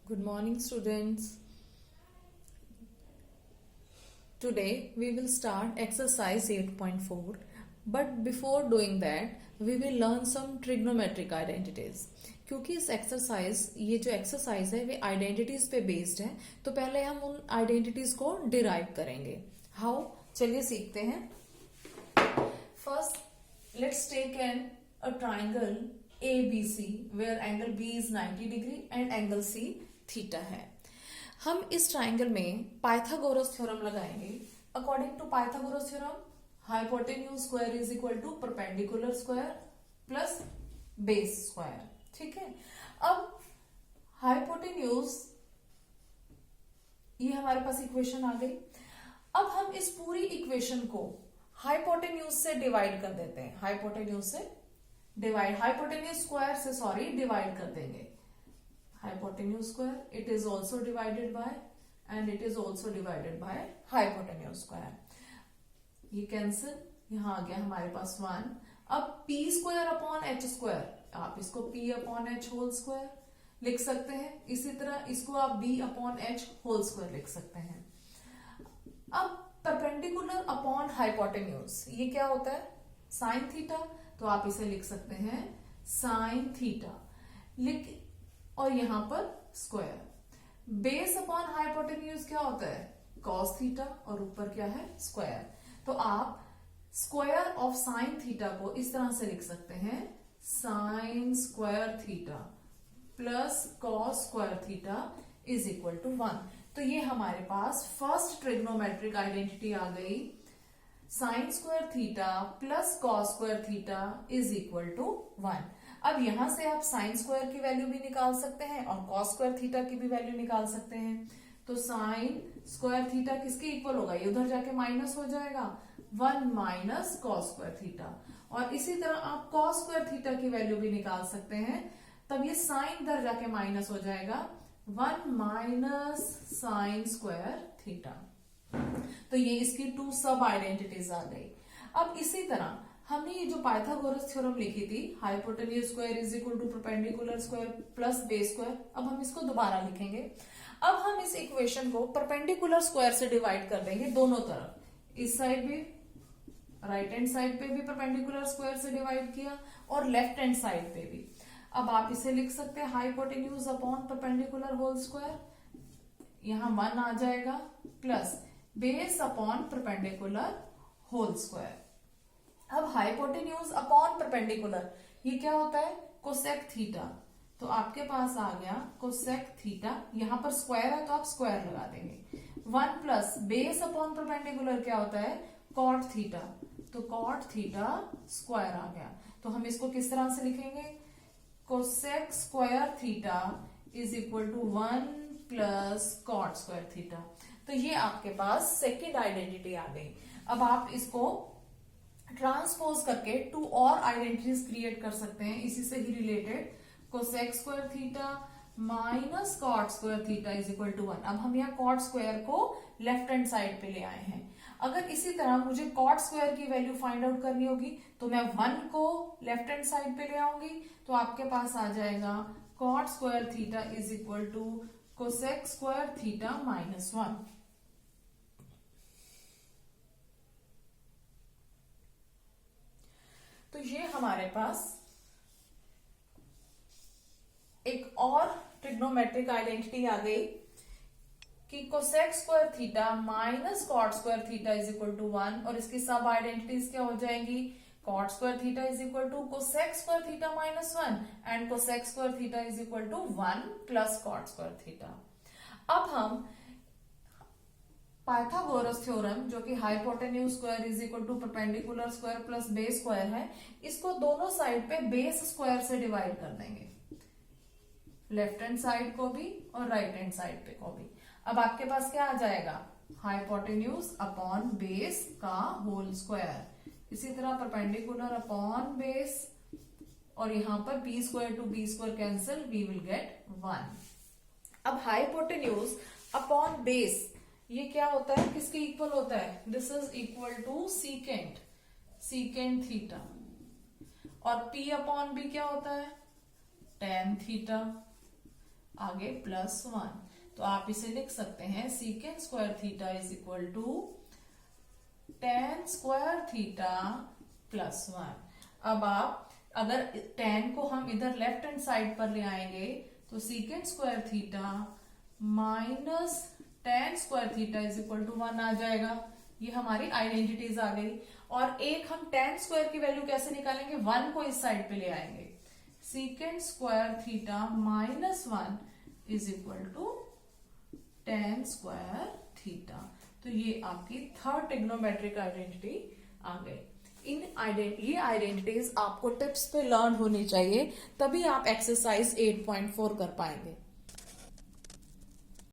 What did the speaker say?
Good morning, students. Today we will start exercise 8.4. But before doing that, we will learn some trigonometric identities. क्योंकि इस exercise ये जो exercise है वे identities पे based है, तो पहले हम उन आइडेंटिटीज को डिराइव करेंगे. हाउ? चलिए सीखते हैं. First let's take an a triangle ABC where angle B is 90 degree and angle C थीटा है. हम इस ट्राइंगल में पाइथागोरस थ्योरम लगाएंगे. According to Pythagoras theorem, hypotenuse square is equal to perpendicular square plus base square. ठीक है. अब hypotenuse, ये हमारे पास इक्वेशन आ गई. अब हम इस पूरी इक्वेशन को हाइपोटेन्यूज से डिवाइड कर देते हैं. हाइपोटेन्यूज स्क्वायर से डिवाइड कर देंगे. Hypotenuse square, it is also divided by and it is also divided by hypotenuse square. ये कैंसिल, यहां आ गया हमारे पास 1. अब p square upon H square, आप इसको p upon H whole square लिख सकते हैं. इसी तरह इसको आप b upon H whole square लिख सकते हैं. अब परपेंडिकुलर अपॉन हाइपोटेन्यूज, ये क्या होता है? Sine theta. तो आप इसे लिख सकते हैं साइन थीटा लिख, और यहां पर स्क्वायर. बेस अपॉन हाइपोटेन्यूज क्या होता है? कॉस थीटा, और ऊपर क्या है? स्क्वायर. तो आप स्क्वायर ऑफ साइन थीटा को इस तरह से लिख सकते हैं, sine square theta plus cos square theta is equal to 1. तो ये हमारे पास फर्स्ट ट्रिग्नोमेट्रिक आइडेंटिटी आ गई. Sine square theta plus cos square theta is equal to 1. अब यहां से आप साइन स्क्वायर की वैल्यू भी निकाल सकते हैं और कॉस स्क्वायर थीटा की भी वैल्यू निकाल सकते हैं. तो साइन स्क्वायर थीटा किसके इक्वल होगा? ये उधर जाके माइनस हो जाएगा, 1 माइनस कॉस स्क्वायर थीटा. और इसी तरह आप कॉस स्क्वायर थीटा की वैल्यू भी निकाल सकते हैं. तब ये साइन इधर जाके माइनस हो जाएगा, 1 माइनस साइन स्क्वायर थीटा. तो ये इसकी 2 सब आइडेंटिटीज आ गई. अब इसी तरह हमने ये जो पाइथागोरस थ्योरम लिखी थी, hypotenuse square is equal to perpendicular square plus base square, अब हम इसको दोबारा लिखेंगे. अब हम इस इक्वेशन को परपेंडिकुलर स्क्वायर से डिवाइड कर देंगे दोनों तरफ. इस साइड भी, राइट हैंड साइड पे भी परपेंडिकुलर स्क्वायर से डिवाइड किया और लेफ्ट हैंड साइड पे भी. अब आप इसे लिख सकते हैं hypotenuse upon perpendicular whole square, यहां 1 आ जाएगा, plus base upon perpendicular whole square. अब हाइपोटेन्यूज अपॉन परपेंडिकुलर, ये क्या होता है? Cosec theta. तो आपके पास आ गया कोसेक थीटा. यहां पर स्क्वायर है तो आप स्क्वायर लगा देंगे. 1 प्लस बेस अपॉन परपेंडिकुलर क्या होता है? Cot theta. तो कॉट थीटा स्क्वायर आ गया. तो हम इसको किस तरह से लिखेंगे? Cosec square theta is equal to 1 plus cot square theta. तो ये आपके पास सेकेंड आइडेंटिटी आ गई. अब आप इसको ट्रांसपोज करके 2 और आइडेंटिटीज क्रिएट कर सकते हैं इसी से ही related. Cosec square theta minus cot square theta is equal to 1. अब हम यहाँ कॉट स्क्वायर को लेफ्ट हैंड साइड पे ले आए हैं. अगर इसी तरह मुझे कॉट स्क्वायर की वैल्यू फाइंड आउट करनी होगी तो मैं 1 को लेफ्ट हैंड साइड पे ले आऊंगी. तो आपके पास आ जाएगा cot square theta is equal to cosec square theta minus 1. तो ये हमारे पास एक और ट्रिग्नोमेट्रिक आइडेंटिटी आ गई कि cosec square theta minus cot square theta is equal to 1. और इसकी सब आइडेंटिटीज क्या हो जाएंगी? Cot square theta is equal to cosec square theta minus 1 and cosec square theta is equal to 1 plus cot square theta. अब हम Pythagoras theorem, जो कि hypotenuse square is equal to perpendicular square plus base square है, इसको दोनों side पे base square से divide कर देंगे, लेफ्ट हैंड साइड को भी और राइट हैंड साइड पे को भी. अब आपके पास क्या आ जाएगा? हाइपोटेन्यूज अपॉन बेस का होल स्क्वायर. इसी तरह परपेंडिकुलर अपॉन बेस, और यहां पर B square to B square cancel, we will get 1. अब हाइपोटेन्यूज अपॉन बेस, ये क्या होता है? किसके इक्वल होता है? This is equal to secant theta. और P अपॉन बी क्या होता है? Tan theta. आगे +1। तो आप इसे लिख सकते हैं secant square theta is equal to tan square theta +1। अब आप अगर tan को हम इधर लेफ्ट हैंड साइड पर ले आएंगे तो secant square theta minus tan square theta is equal to 1 आ जाएगा। ये हमारी आइडेंटिटीज आ गई। और एक हम tan स्क्वायर की वैल्यू कैसे निकालेंगे, 1 को इस साइड पे ले आएंगे। Secant square theta -1 is equal to tan square theta. तो ये आपकी थर्ड ट्रिग्नोमेट्रिक आइडेंटिटी आ गई। ये आइडेंटिटीज आपको टिप्स पे लर्न होनी चाहिए, तभी आप एक्सरसाइज 8.4 कर पाएंगे।